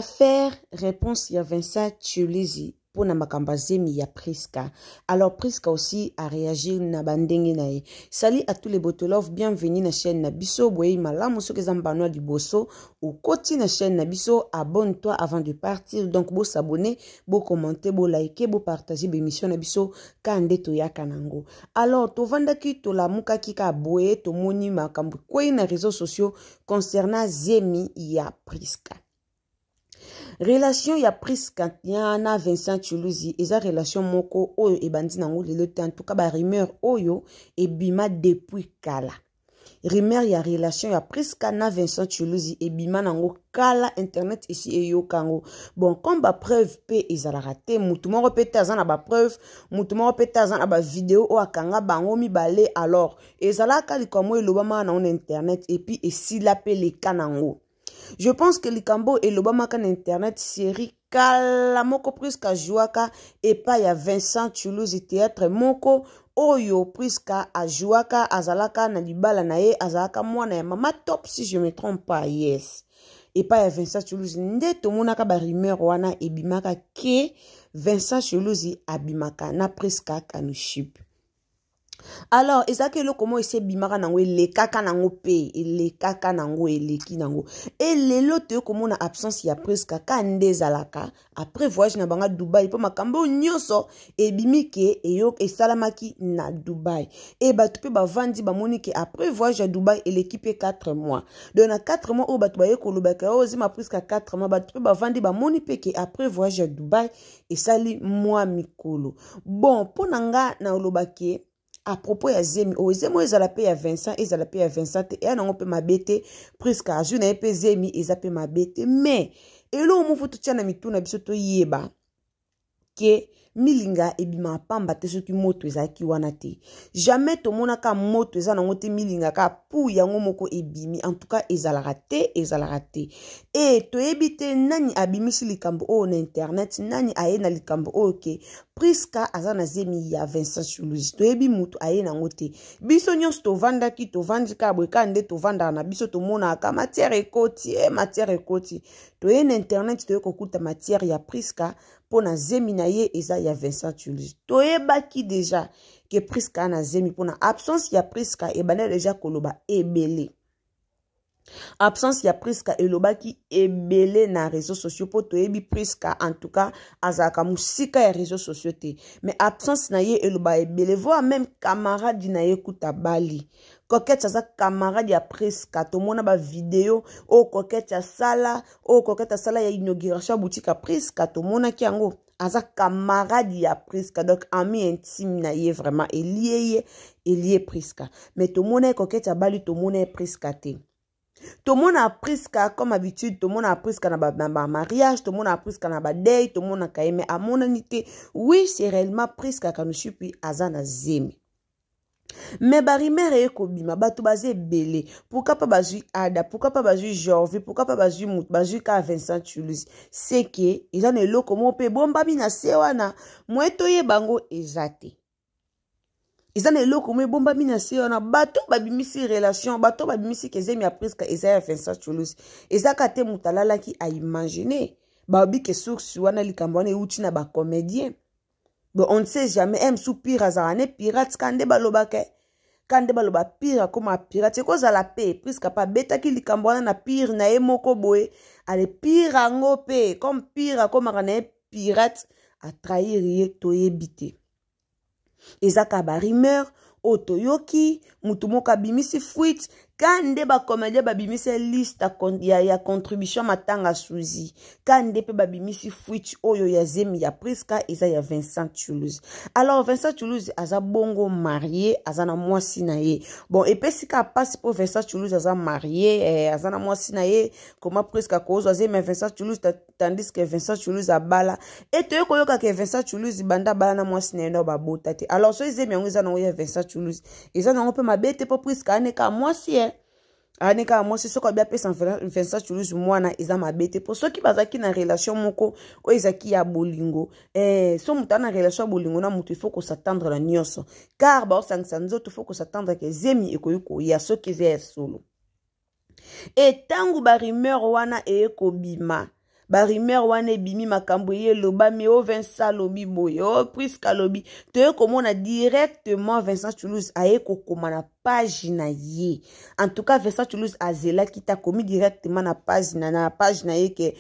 Faire réponse ya Vincent Chiulizi pour na makamba zemi ya Priska. Alors Priska aussi a réagi na bandenge na ye. Salut à tous les botolov, bienvenue na chaîne Nabiso. Boye malamu soki zambano di boso ou koti na chaîne Nabiso, abonne-toi avant de partir. Donc bo s'abonner, bo commenter, bo liker, bo partager l'émission Nabiso kande to yaka nango. Alors to vandaki to la muka kika boye to moni makambu kwe na réseaux sociaux concernant zemi ya Priska. Relation ya Priska na Vincent Chiulizi eza relation moko oyo ebandi nango lelo te, en tout cas ba rumeur oyo ebima depuis kala. Rumeur ya relation ya Priska na Vincent Chiulizi ebima nango kala, internet ici eyo kango. Bon, comme ba preuve pe ezala raté, mutu moko pe taza na ba preuve, mutu moko pe taza na ba vidéo o akanga bango mibale, alors ezala ka likomo elobama na on internet et puis esila pe le kanango. Je pense que Likambo et l'Obama kan internet série kala moko Priska jouaka et pas ya Vincent Chiulizi théâtre moko oyo Priska a jouaka azalaka na libala na ye azalaka mwana ya mama top si je me trompe pas, yes. Et pas ya Vincent Chiulizi nde tomonaka ba rumeur wana ebimaka ke Vincent Chiulizi abimaka na Priska kanuship. Alors, ezake lo komo ese bimaka nango le kaka nango pe, le kaka nango eleki nango. Et lelo te komo na absence ya Priska kande zalaka après voyage na banga Dubai po makambo nyoso ebimike eyo esalamaki na Dubai. Et batu pe bavandi bamoni ke après voyage à Dubai l'équipe 4 mois. Donc na 4 mois o batu baye kolobaka o zima Priska 4 mois batu pe bavandi bamoni pe ke après voyage à Dubai esali mois mikolo. Bon, ponanga na olobake à propos ya zemi o zemo ezala pe ya Vincent ezala pe ya Vincent et nango pe mabete Priska azu na pe zemi ezape mabete, mais elo mo futu tia na mituna biso to yeba ke milinga ebima pamba te soki moto ezaki wana te. Jamais to monaka moto eza nango te milinga ka pu yango moko ebimi, en tout cas ezala raté. Et to ebite nani abimisi likambo o na internet, nani aye na likambo o ke Priska azana zemi ya Vincent Chiulizi. To ebi mutu aye nango te. Biso nyonso to vandaki to vandika bweka nde to vanda na biso to mona ka matière ekoti. To ye na internet to ekokuta matière ya Priska pona zemi na ye eza ya Vincent Chiulizi. To ebaki déjà que Priska na zemi pona absence ya Priska ebane déjà koloba ebele. Absence ya Priska elobaki ebele na réseaux sociaux po to ebi Priska en tout cas azaka musika ya réseaux sociaux te. Mais absence na ye eloba ebele, voire même camarade na ye kuta bali. Coquette aza camarade ya Priska to mona ba vidéo o Coquette ya sala ya inauguration boutique ya Priska to mona ki yango aza camarade ya Priska, donc ami intime na ye vraiment elie Priska. Mais to mona Coquette ya bali to mona Priska te. Tout le monde a Priska comme habitude, tout le monde a Priska na ba mariage, tout le monde a Priska na ba date, tout le monde a kaime à mon anité. Oui, c'est réellement Priska quand nous suis puis azana zemi. Mais barimere eko bima batu baze belé. Pourquoi pas bazui Ada, pourquoi pas bazui Jorvi, pourquoi pas bazui Mout, bazui ka Vincent Chiulizi. C'est que ils ont le comment pe bomba mina sewana. Mweto bango ezate. Ils ont le comme bomba mina sewana bato babimisi relation, bato babimisi ke zemi ya Priska ezaya Vincent Chiulizi. Ezakate mutalala ki a imaginer. Babi ke source wana likambone uti na ba comédien. Bon, on ne sait jamais. M soupir azarane pirate kande balobake. Kande baloba pire comme pirate. Ko za la paix. Priska pa beta ki likambona na pire na emoko boye. Ale pire ango pe. Comme pire comme rane pirate a trahir ye to ebite. Ezaka ba rumeur otoyoki mutumoka bimisi fuite. Kande ba comédien babimisi liste ya contribution matanga suzi. Kande pe babimisi fuite oyo ya zemi ya Priska eza ya Vincent Chiulizi. Alors Vincent Chiulizi aza bongo marié, azana mwasi na ye. Bon, et puis si ka passe pour Vincent Chiulizi aza marié, azana mwasi na ye, comment Priska kozo zemi Vincent Chiulizi tandis que Vincent Chiulizi abala. Et to yoka ke Vincent Chiulizi banda bala na mwasi na ye no babota te. Alors so zemi yango eza na ya Vincent Chiulizi. Eza na pe mabete po Priska aneka mwasi Aneka moi c'est ce qu'on bien pesa Vincent Chiulizi mwana eza mabete pour ceux qui bazaki na relation moko o ezaki ya bolingo so mutana relation bolingo na mutu il faut qu'on s'attendre la nyonso car ba osangisa nzoto il faut qu'on s'attendre que zemi ekoyiko ya so ki ze solo et tangu ba rumeur wana ekobima ba rumeur wana ebimi makambo ye loba mi o Vincent lobi boye o Priska lobi toye komona directement Vincent Toulouse aye kokoma na page na ye. En tout cas Vincent Toulouse azela kita komi directement na page na ye ke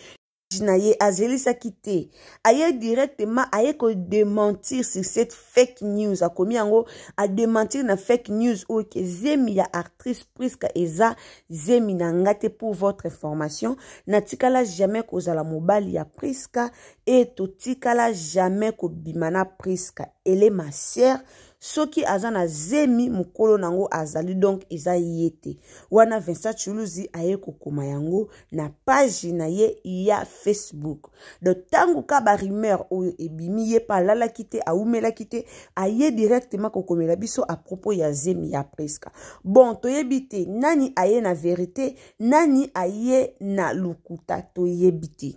na ye azelisa kite aye directement aye ko démentir sur cette fake news a komi yango a démentir na fake news ou ke zemi ya actrice Priska eza zemi na ngate. Pour votre information na tikala jamais kozala mobali ya Priska et to tikala jamais ko bimana Priska elle est ma sœur. Soki azana zemi mukolo nango azali donc eza yete wana Vincent Toulouse aye kokoma yango na page na ye ya Facebook. De tangu ka ba rumeur oyo ebimi ye pa lala kite aumela kite aye directement kokomela biso à propos ya zemi ya Priska. Bon toyebite nani aye na vérité nani aye na lukuta toyebite.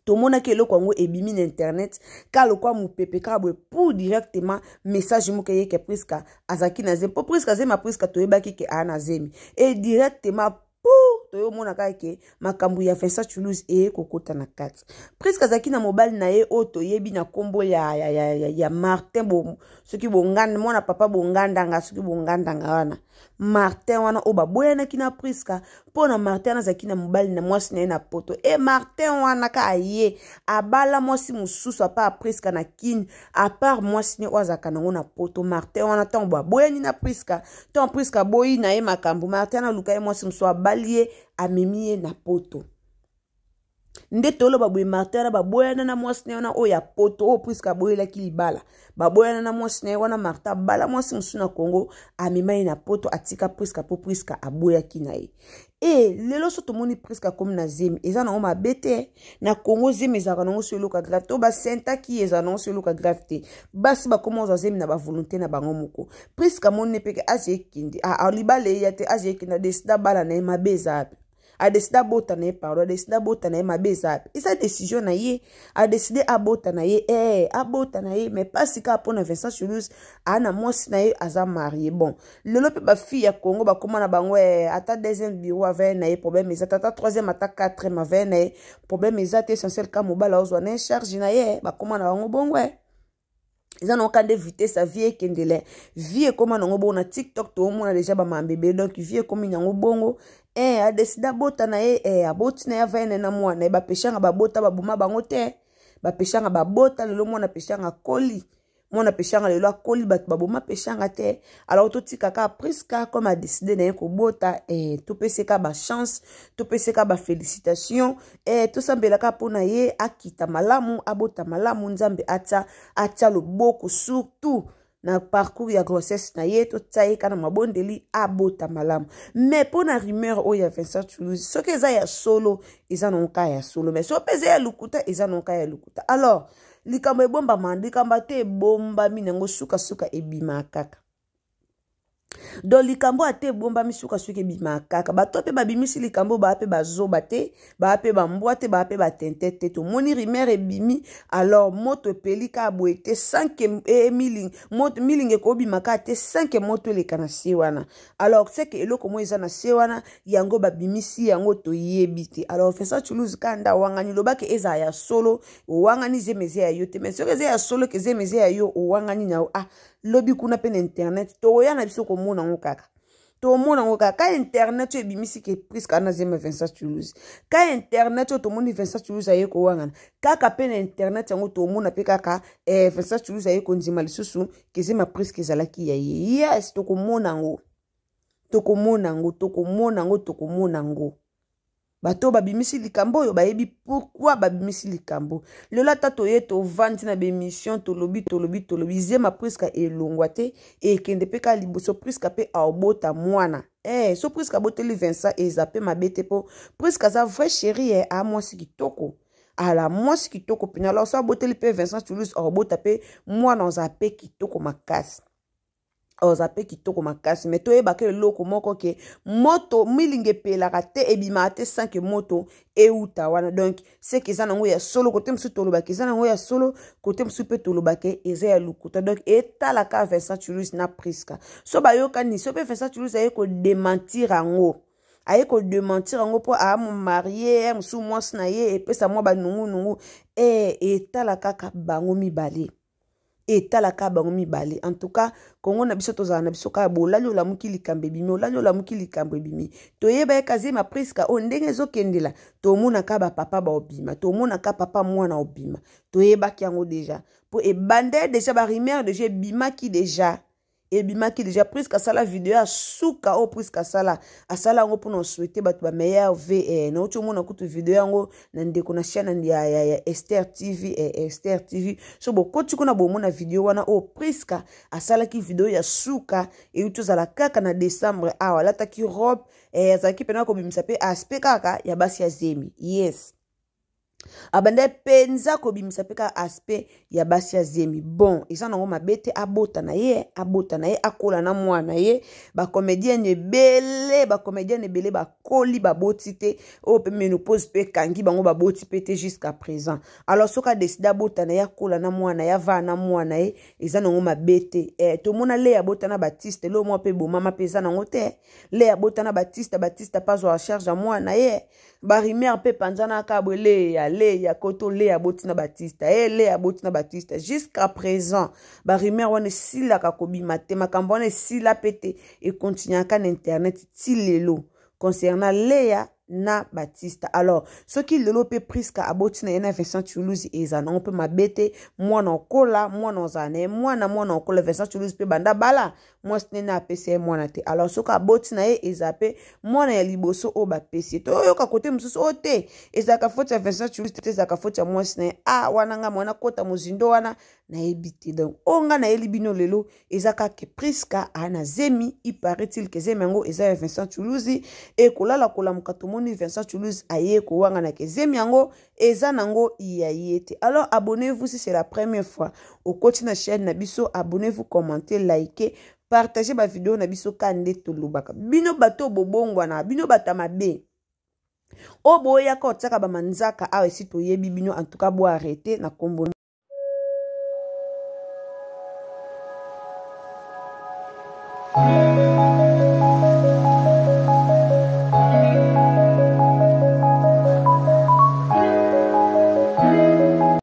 Tomona ke lo kwango ebimi na internet ka lo kwa mupepe ka bwe pour directement message mo ke yeke Priska azaki na zemi po Priska zema Priska toyebaki ke ana zemi et directement pour toyo mona ka ke makambu ya Vincent Toulouse e kokota na kati. Priska azaki na mobile na ye o toyebi na kombo ya Martin bo soki bonganda mona papa bonganda nga soki bonganda nga wana Martin wana o baboya na kina Priska pona Martin azaki na mobile na mwasi na na poto e Martin wana ka aye abala mwasi mususu apa Priska na kin a part mwasi ne wazaka nango na poto. Martin wana tan baboya ni na Priska tan Priska boyi na ye makambu Martin na luka ye mwasi mususu abalie amemie na poto. Nde tolo baboye Martin baboya na mwasi ne wana o ya poto o Priska boyela kilibala baboya na mwasi ne wana Martin bala mwasi mususu na Congo amemai na poto atika Priska po Priska aboya kinaye. Et lelo so tomoni Priska comme na zemi eza na ma bete na Congo zemi ezaka nango so eloka grave to ba senta ki eza nango so eloka grave te basi ba commence zemi na ba volonté na bango moko. Priska moni peke aje kindi a libale ya te aje kinda desida bala na ma beza a décidé abota na ye pardon a décidé abota na ye mabeza isa décision na ye a décidé abota na ye abota na ye mais pas sika pona Vincent Toulouse ana mwasi na ye aza marié. Bon lelo pe ba fille ya Congo ba koma na bango ata deuxième bureau avec na ye problème eza ata troisième ata quatrième avec na ye problème eza essentiel ka mobala ozwa na charge na ye ba koma na bango bongo Ils ont quand éviter sa vie kendele vie comme on bon na TikTok to on a déjà ba mambebe donc vie comme nyango bongo a décidé bota na aboti na ya vene na mwana ba peshanga ba bota ba buma bango te ba peshanga ba bota lelo mwana peshanga koli mwana peshanga lelo akoli ba buma peshanga te. Alors to tika ka Priska comme a décidé na ko bota to peseka ba chance to peseka ba félicitations to sambela ka pona ye akita malamu abota malamu nzambe atia loboko surtout na parcours ya grossesse na ye to tsaye kana mabondeli abota malamu. Mais pona rumeur o ya Vincent Toulouse so ke za ya solo eza nonka ya solo mais so peze ya lukuta eza nonka ya lukuta. Alors likambo ebomba mandi kamba te bomba minango suka ebima kaka. Do likambo ate bomba misuka suka ebima kaka. Bato pe babimisi likambo ba pe bazoba te, ba pe bambwa te, ba pe batentete to moni rimer ebimi. Alors moto pelika aboete 5 miling moto miling ko bima ka te 5 moto le kana sewana. Alors c'est que eloko mo eza na sewana yango babimisi yango to yebite. Alors Vincent Toulouse kanda wangani lobake eza ya solo wangani zemeze ya yote mais so ya solo ke zemeze ya yo wangani na lobi kuna pe na internet to ya na biso ko mona ngokaka to mona ngokaka ka internet ebimisi ke Priska na zema Vincent Toulouse ka internet to moni Vincent Toulouse aye ko wangana kaka pe na internet yango to mona pe kaka Vincent Toulouse aye ko ndima lisusu ke zema Priska ezalaki ya ye. Yes to ko mona ngo to ko mona ngo to ko mona ngo to ko mona ngo bato babimisi likambo yo bayebi pourquoi babimisi likambo lola tato ye to vandi na bémission to lobi zema Priska elongwa te e kende pe ka liboso Priska pe aobota mwana so Priska boteli Vincent ezape mabete po Priska za vrai chéri a mwasi kitoko ala mwasi kitoko pina. Alors so boteli pe Vincent Toulouse aobota pe mwana ozape kitoko makasi ozape kitoko makasi mais to ebake loko moko ke moto milinge pelaka te ebima te 5 moto euta wana. Donc c'est que ça nango ya solo côté msu tolobake ça nango ya solo côté msu pe tolobake eza ya lukuta. Donc etala ka Vincent Toulouse na Priska so bayoka ni so pe Vincent Toulouse aye ko démentir ango aye ko démentir yango po a mo marié musu mwasi na ye epesa mwa ba nungu etala kaka bango mibale. Etalaka bango mibale. En tout cas, Congo na biso tozala na biso ka bolali olamuki likambe bimi, olali olamuki likambe bimi. Toyeba ekaze ma Priska o ndenge ezokendela, tomona ka ba papa ba obima, tomona ka papa mwana obima. Toyeba ki yango deja. Po ebande deja ba rumeur deja bimaki deja. Ebimaki deja Priska sala vidéo ya suka o Priska sala asala yango pour nous souhaiter ba meilleur VE. Na ocho mona kutu vidéo yango na ndeko na chaîne ya Esther TV Esther TV. So bokoti kuna bomona vidéo wana o Priska asala ki vidéo ya suka e utozala kaka na décembre awa lata ki robe azaki pena ko bimisa pe aspect kaka ya basi ya Zemi. Yes. Abande penza ko bimisa peka aspect ya basi ya Zemi. Bon, isa nango mabete abota na ye akola na mwana ye ba comédienne ebele ba koli ba botite o pe menopause pe kangi bango ba boti pete jusqu'à présent. Alors soka décida bota na ye akola na mwana ya va na mwana ye isa nango mabete to mona le ya bota na Baptiste lo mo pe bo mama pesa nango te le ya bota na Baptiste pas zo charge à mwana ye ba rimer pe panzana ka bole ya koto le ya botina Batista le ya botina Batista jusqu'à présent ba rumeur wana sila ka kobima te makambo wana sila pete et continue ka na internet ti lelo concernant Léa na Batista. Alors ce qui lelo pe Priska abotina ena Vincent Toulouse ezana on peut mabete mwana okola mwana ozane mwana okola Vincent Toulouse pe banda bala moi snena apese mwana te. Alors ce ka abotina e ezape mwana ya liboso o ba pesi to yoka kote mususu ote ezaka faute ya Vincent Toulouse te ezaka faute ya moi snena wana nga mwana kota muzindo wana na ebite. Donc onga na elibino lelo ezaka ke Priska ana Zemi il paraît-il que Zemi yango eza Vincent Toulouse e kolala kola mukato moni Vincent Toulouse aye ko wanga na ke Zemi yango eza nango iyayete. Alors abonnez-vous si c'est la première fois au coach na chaîne na biso, abonnez-vous, commentez, likez, partagez ma vidéo na biso kande tolobaka bino bato bobongwa na bino batamabe o boya ko tsaka ba manzaka awe si toyebi bino. En tout cas bo arrêter na kombo